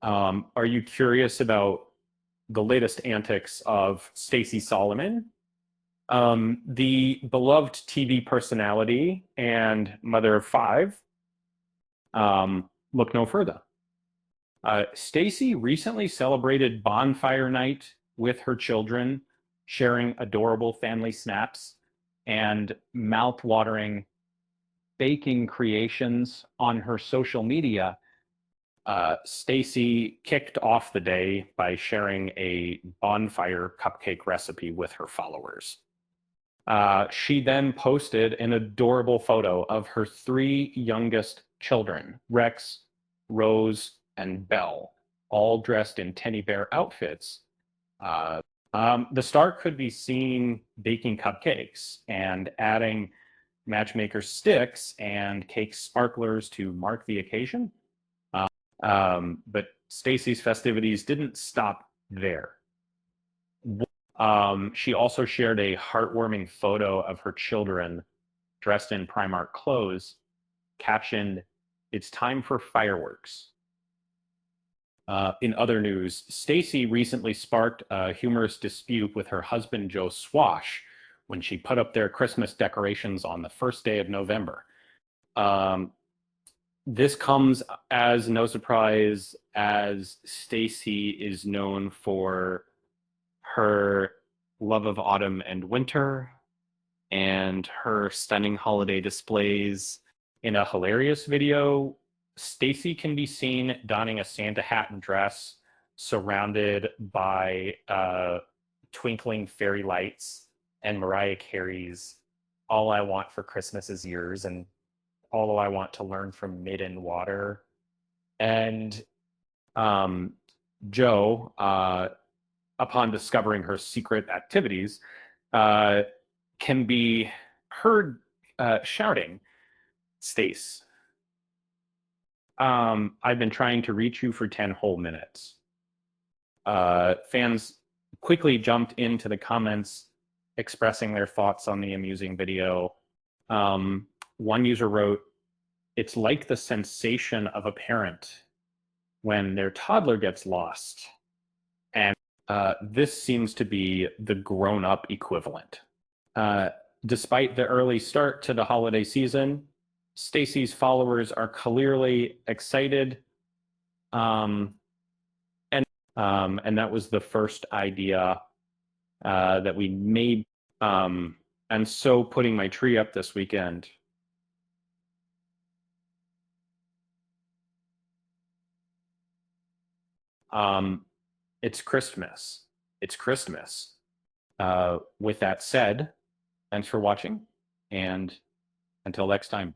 Are you curious about the latest antics of Stacey Solomon, the beloved TV personality and mother of five? Look no further. Stacey recently celebrated Bonfire Night with her children, sharing adorable family snaps and mouth-watering baking creations on her social media. Stacey kicked off the day by sharing a bonfire cupcake recipe with her followers. She then posted an adorable photo of her three youngest children, Rex, Rose, and Belle, all dressed in teddy bear outfits. The star could be seen baking cupcakes and adding matchmaker sticks and cake sparklers to mark the occasion. But Stacey's festivities didn't stop there. She also shared a heartwarming photo of her children dressed in Primark clothes, captioned, "It's time for fireworks." In other news, Stacey recently sparked a humorous dispute with her husband, Joe Swash, when she put up their Christmas decorations on the first day of November. This comes as no surprise, as Stacey is known for her love of autumn and winter and her stunning holiday displays. In a hilarious video, Stacey can be seen donning a Santa hat and dress surrounded by twinkling fairy lights and Mariah Carey's "All I Want for Christmas Is Yours" and "All I Want to Learn from Mid and Water." And Joe, upon discovering her secret activities, can be heard shouting, "Stace, I've been trying to reach you for 10 whole minutes." Fans quickly jumped into the comments expressing their thoughts on the amusing video. One user wrote, "It's like the sensation of a parent when their toddler gets lost." And this seems to be the grown-up equivalent. Despite the early start to the holiday season, Stacey's followers are clearly excited. And that was the first idea that we made. And so putting my tree up this weekend. It's Christmas. It's Christmas. With that said, thanks for watching, and until next time.